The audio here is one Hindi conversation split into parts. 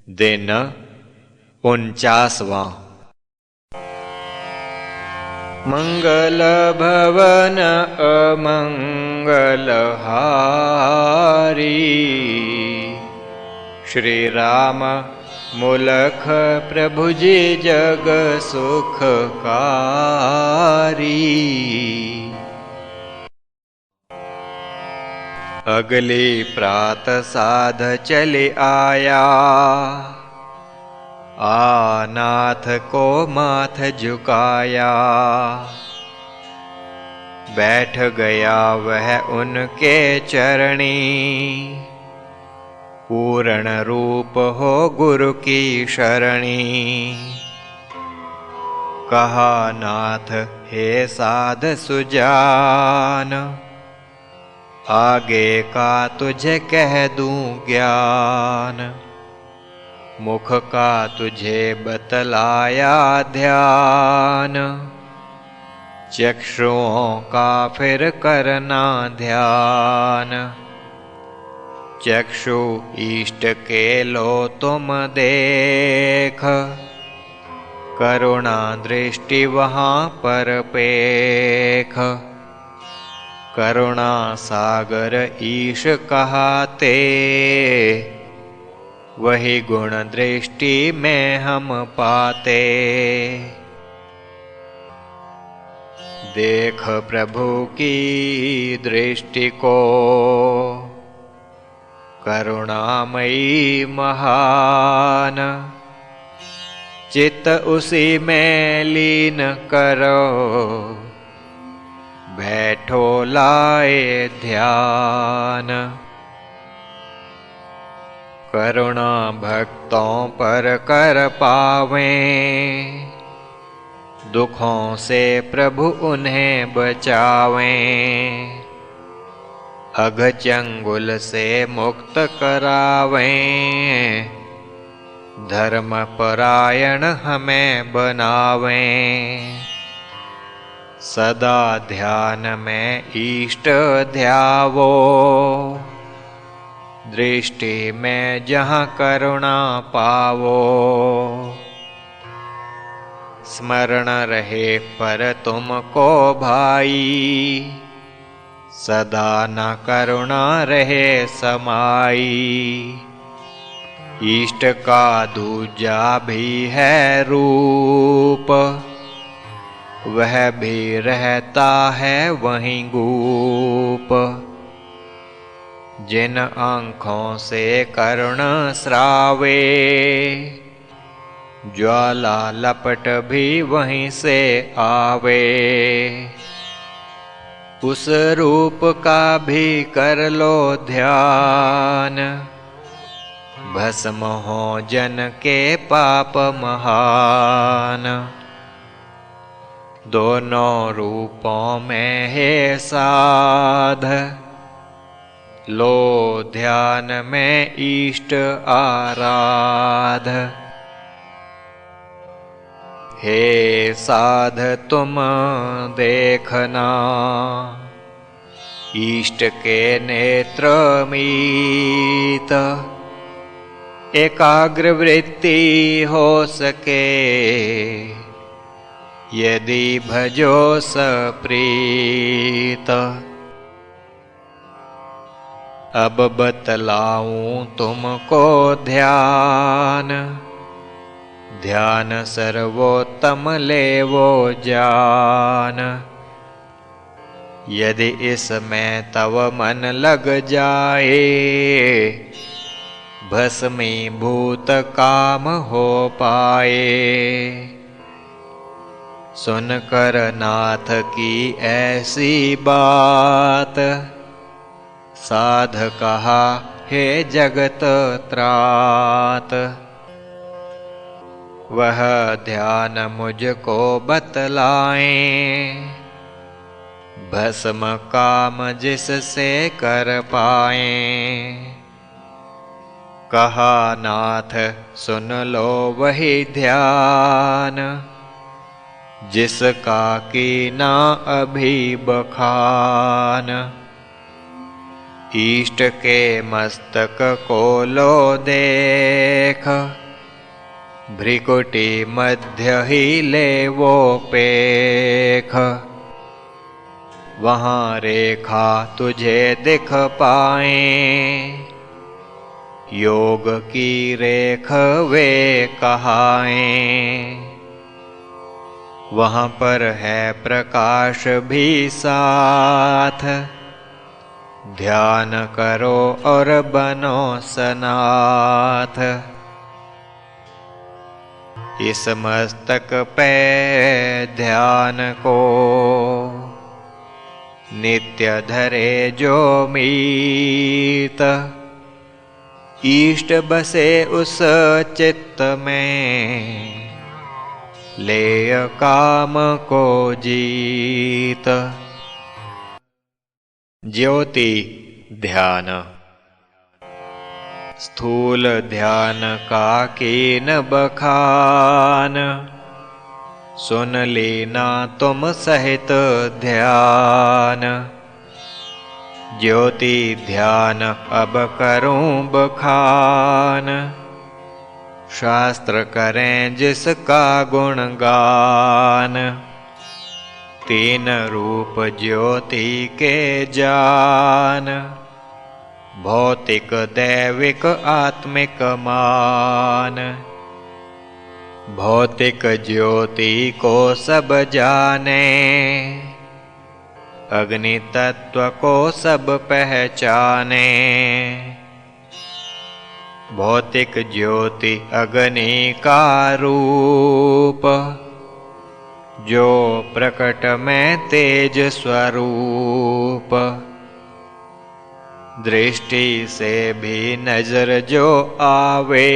दिन 49वां। मंगल भवन अमंगल हारी, श्री राम मुलख प्रभु जी जग सुखकारी। अगली प्रात साध चले आया, नाथ को माथ झुकाया। बैठ गया वह उनके चरणी, पूर्ण रूप हो गुरु की शरणी। कहा नाथ हे साध सुजान, आगे का तुझे कह दूं ज्ञान। मुख का तुझे बतलाया ध्यान, चक्षुओं का फिर करना ध्यान। चक्षु इष्ट के लो तुम देख, करुणा दृष्टि वहाँ पर पेख। करुणा सागर ईश कहाते, वही गुण दृष्टि में हम पाते। देख प्रभु की दृष्टि को, करुणामयी महान। चित्त उसी में लीन करो, बैठो लाए ध्यान। करुणा भक्तों पर कर पावें, दुखों से प्रभु उन्हें बचावें। अघ चंगुल से मुक्त करावें, धर्म परायण हमें बनावें। सदा ध्यान में इष्ट ध्यावो, दृष्टि में जहाँ करुणा पावो। स्मरण रहे पर तुमको भाई, सदा न करुणा रहे समाई। इष्ट का दूजा भी है रूप, वह भी रहता है वहीं गूप। जिन आँखों से करुण स्रावे, ज्वाला लपट भी वहीं से आवे। उस रूप का भी कर लो ध्यान, भस्म हो जन के पाप महान। दोनों रूपों में है साध, लो ध्यान में इष्ट आराध। हे साध तुम देखना, इष्ट के नेत्र मीत। एकाग्र वृत्ति हो सके, यदि भजो सप्रीत। अब बतलाऊं तुमको ध्यान, ध्यान सर्वोत्तम लेवो जान। यदि इसमें तव मन लग जाए, भस्मीभूत काम हो पाए। सुनकर नाथ की ऐसी बात, साध कहा हे जगत त्रात। वह ध्यान मुझको बतलाएं, भस्म काम जिससे कर पाएं। कहा नाथ सुन लो वही ध्यान, जिसका कीना अभी बखान। इष्ट के मस्तक को लो देख, देख, भ्रिकुटी मध्य ही ले वो पेख। वहाँ रेखा तुझे दिख पाए, योग की रेख वे कहाएं। वहाँ पर है प्रकाश भी साथ, ध्यान करो और बनो सनाथ। इस मस्तक पे ध्यान को, नित्य धरे जो मीत। इष्ट बसे उस चित्त में, लेय काम को जीत। ज्योति ध्यान, स्थूल ध्यान का कीन बखान। सुन लेना तुम सहित ध्यान, ज्योति ध्यान अब करूं बखान। शास्त्र करें जिसका गुणगान, तीन रूप ज्योति के जान। भौतिक दैविक आत्मिक मान, भौतिक ज्योति को सब जाने। अग्नि तत्व को सब पहचाने, भौतिक ज्योति अग्नि का रूप। जो प्रकट में तेज स्वरूप, दृष्टि से भी नजर जो आवे।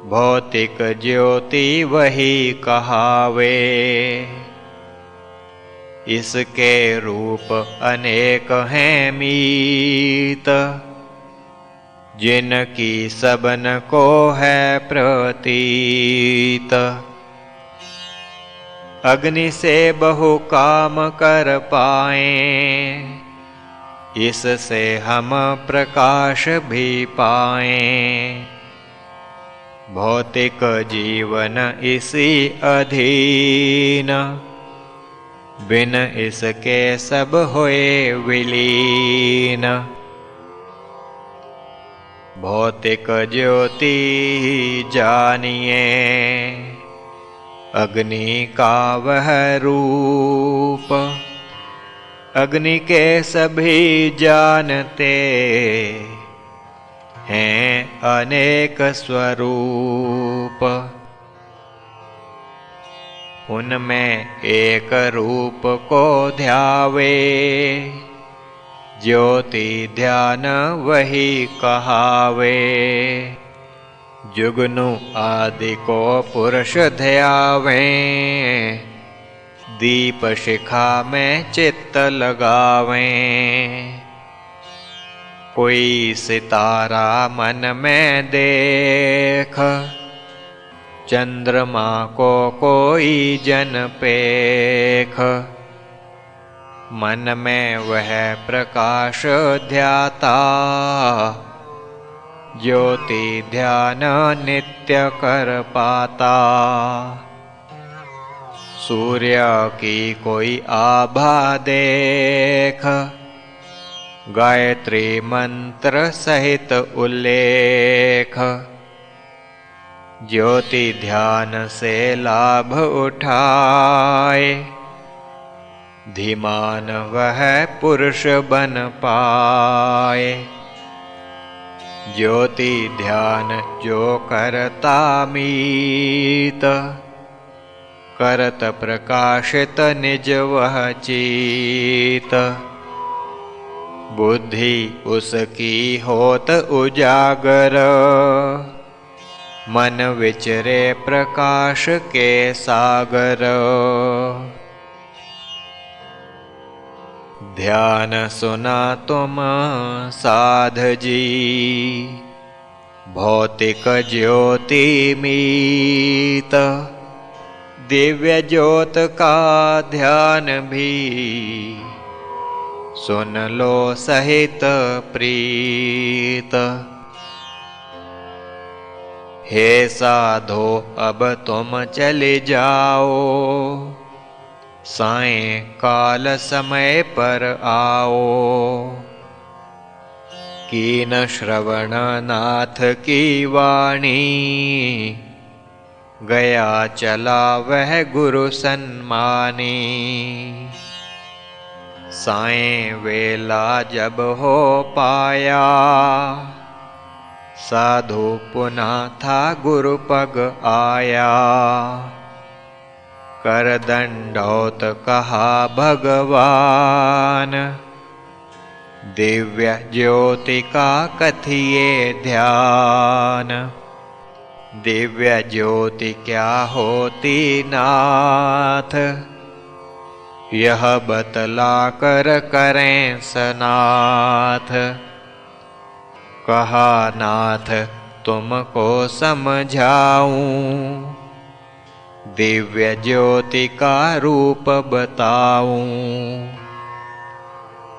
भौतिक ज्योति वही कहावे, इसके रूप अनेक हैं मीत। जिनकी सबन को है प्रतीत। अग्नि से बहु काम कर पाए, इससे हम प्रकाश भी पाए। भौतिक जीवन इसी अधीन, बिन इसके सब होए विलीन। भौतिक ज्योति जानिए, अग्नि का वह रूप। अग्नि के सभी जानते हैं अनेक स्वरूप। उनमें एक रूप को ध्यावे, ज्योति ध्यान वही कहावे। जुगनु आदि को पुरुष ध्यावे, दीप शिखा में चित्त लगावे। कोई सितारा मन में देख, चंद्रमा को कोई जन पेख। मन में वह प्रकाश ध्याता, ज्योति ध्यान नित्य कर पाता। सूर्य की कोई आभा देख, गायत्री मंत्र सहित उल्लेख। ज्योति ध्यान से लाभ उठाए, धीमान वह पुरुष बन पाए। ज्योति ध्यान जो करता मीत, करत प्रकाशित निज वह चीत। बुद्धि उसकी होत उजागर, मन विचरे प्रकाश के सागर। ध्यान सुना तुम साध जी, भौतिक ज्योति मीत। दिव्य ज्योत का ध्यान भी, सुन लो सहित प्रीत। हे साधो अब तुम चले जाओ, सायंकाल समय पर आओ। कीन श्रवण नाथ की वाणी, गया चला वह गुरु सन्मानी। सायं वेला जब हो पाया, साधु पुनः था गुरु पग आया। कर दंडौत कहा भगवान, दिव्य ज्योति का कथिए ध्यान। दिव्य ज्योति क्या होती नाथ, यह बतला कर करें सनाथ। कहा नाथ तुमको समझाऊं, दिव्य ज्योति का रूप बताऊं।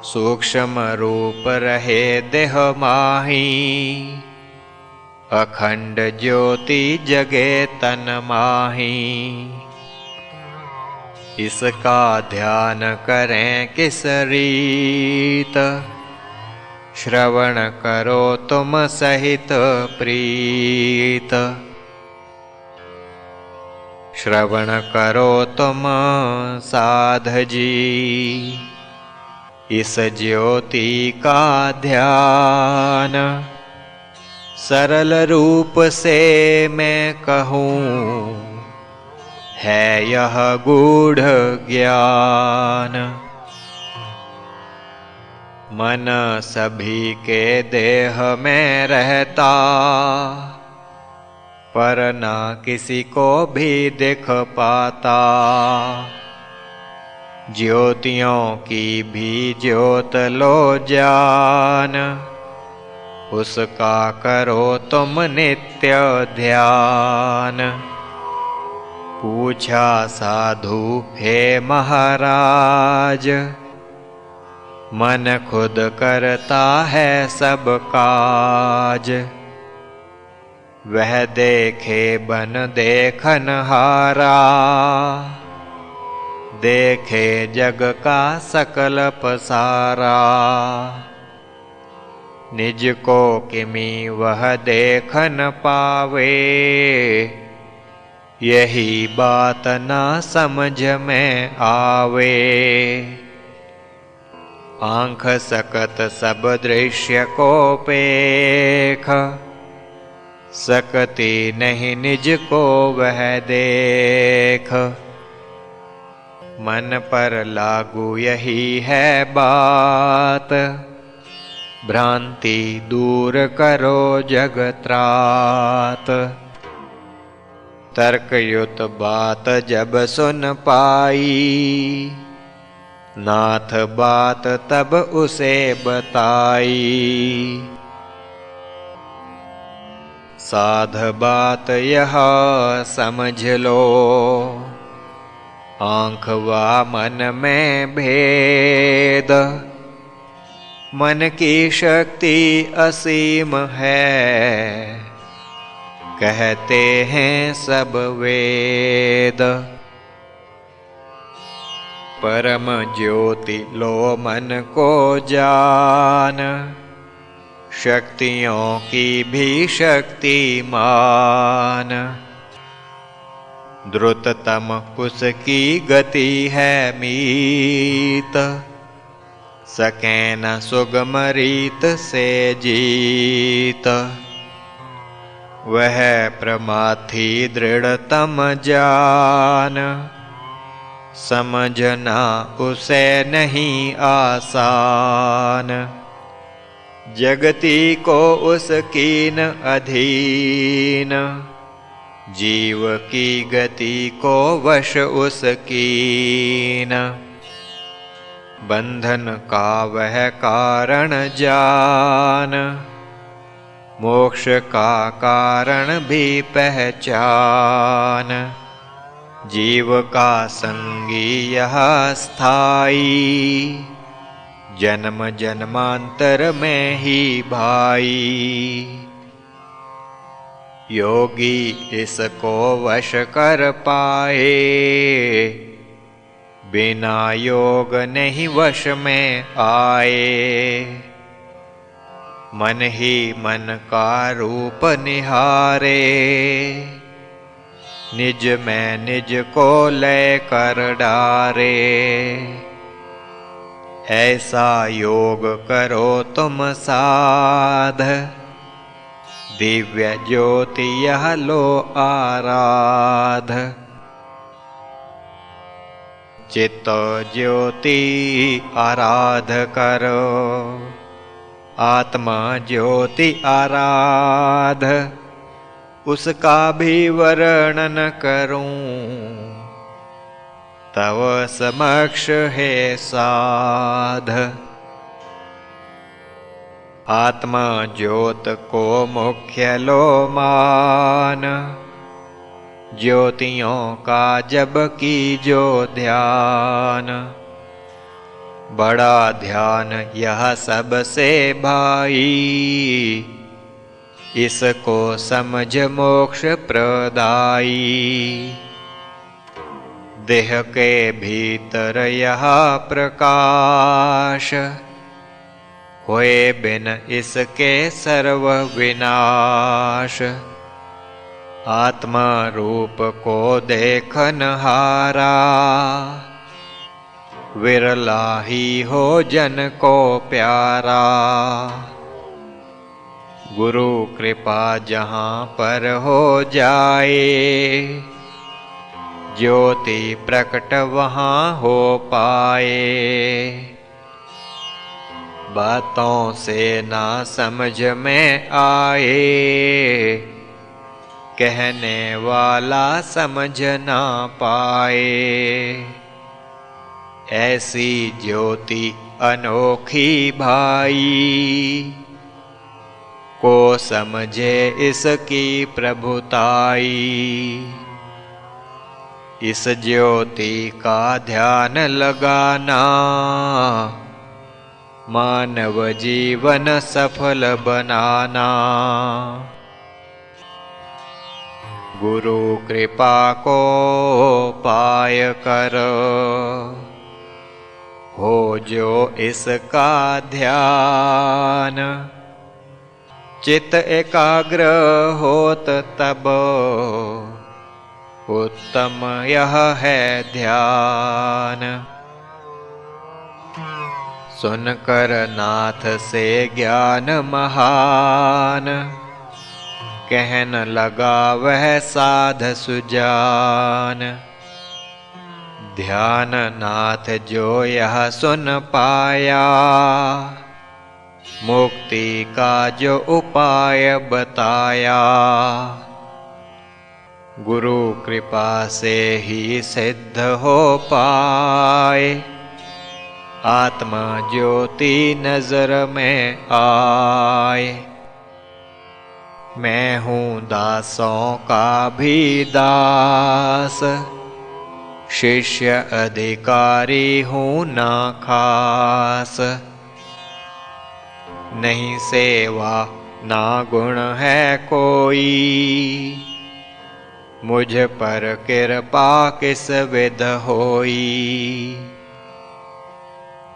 सूक्ष्म रूप रहे देह माही, अखंड ज्योति जगे तन माही। इसका ध्यान करें किस रीत, श्रवण करो तुम सहित प्रीत। श्रवण करो तुम साध जी, इस ज्योति का ध्यान। सरल रूप से मैं कहूँ, है यह गूढ़ ज्ञान। मन सभी के देह में रहता, पर ना किसी को भी दिख पाता। ज्योतियों की भी ज्योत लो जान, उसका करो तुम नित्य ध्यान। पूछा साधु हे महाराज, मन खुद करता है सब काज। वह देखे बन देखनहारा, देखे जग का सकल पसारा। निज को किमी वह देख न पावे, यही बात ना समझ में आवे। आँख सकत सब दृश्य को पेख, सकती नहीं निज को वह देख। मन पर लागू यही है बात, भ्रांति दूर करो जगत्रात। तर्कयुत बात जब सुन पाई, नाथ बात तब उसे बताई। साध बात यह समझ लो, आँख व मन में भेद। मन की शक्ति असीम है, कहते हैं सब वेद। परम ज्योति लो मन को जान, शक्तियों की भी शक्तिमान। द्रुततम उसकी गति है मीत, सके न सुगम रीत से जीत। वह प्रमाथी दृढ़तम जान, समझना उसे नहीं आसान। जगती को उसकी न अधीन, जीव की गति को वश उसकी न। बंधन का वह कारण जान, मोक्ष का कारण भी पहचान। जीव का संगी यह स्थाई, जन्म जन्मांतर में ही भाई। योगी इसको वश कर पाए, बिना योग नहीं वश में आए। मन ही मन का रूप निहारे, निज में निज को लय कर डारे। ऐसा योग करो तुम साध, दिव्य ज्योति यह लो आराध। चित्त ज्योति आराध करो, आत्मा ज्योति आराध। उसका भी वर्णन करूं, तव समक्ष है साध। आत्मा ज्योत को मुख्य लो मान, ज्योतियों का जब कीजो ध्यान। बड़ा ध्यान यह सबसे भाई, इसको समझ मोक्ष प्रदाई। देह के भीतर यह प्रकाश, होए बिन इसके सर्व विनाश। आत्मा रूप को देखन हारा, विरला ही हो जन को प्यारा। गुरु कृपा जहाँ पर हो जाए, ज्योति प्रकट वहाँ हो पाए। बातों से ना समझ में आए, कहने वाला समझ ना पाए। ऐसी ज्योति अनोखी भाई, को समझे इसकी प्रभुताई। इस ज्योति का ध्यान लगाना, मानव जीवन सफल बनाना। गुरु कृपा को पाय कर, हो जो इसका ध्यान। चित्त एकाग्र होत तब, उत्तम यह है ध्यान। सुनकर नाथ से ज्ञान महान, कहन लगा वह साध सुजान। ध्यान नाथ जो यह सुन पाया, मुक्ति का जो उपाय बताया। गुरु कृपा से ही सिद्ध हो पाए, आत्मा ज्योति नजर में आए। मैं हूँ दासों का भी दास, शिष्य अधिकारी हूँ ना खास। नहीं सेवा ना गुण है कोई, मुझ पर कृपा किस विध होई।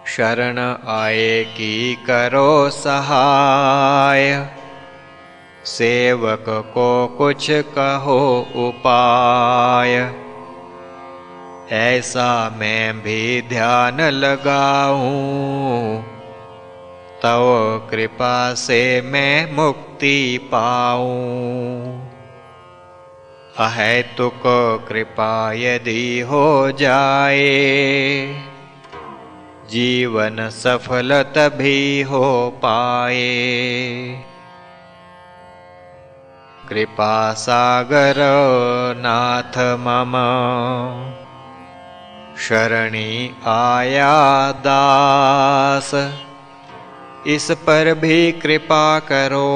शरण आए की करो सहाय, सेवक को कुछ कहो उपाय। ऐसा मैं भी ध्यान लगाऊं, तव कृपा से मैं मुक्ति पाऊं। अहेतुक कृपा यदि हो जाए, जीवन सफल तभी हो पाए। कृपा सागर नाथ मम, शरणी आया दास। इस पर भी कृपा करो,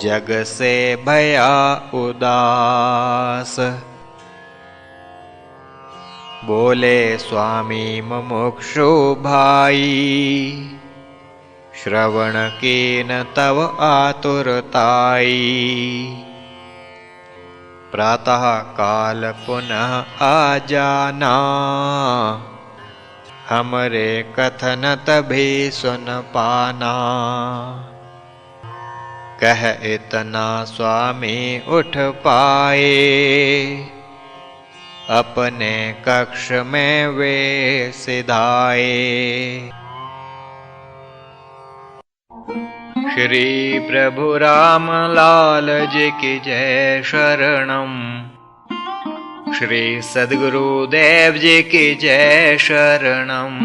जग से भया उदास। बोले स्वामी मुमुक्षु भाई, श्रवण कीन तव आतुरताई। प्रातः काल पुनः आ जाना, हमरे कथनत भी सुन पाना। कह इतना स्वामी उठ पाए, अपने कक्ष में वे सिधाए। श्री प्रभु राम लाल जी की जय शरणम। श्री सद्गुरुदेव जी की जय शरणम।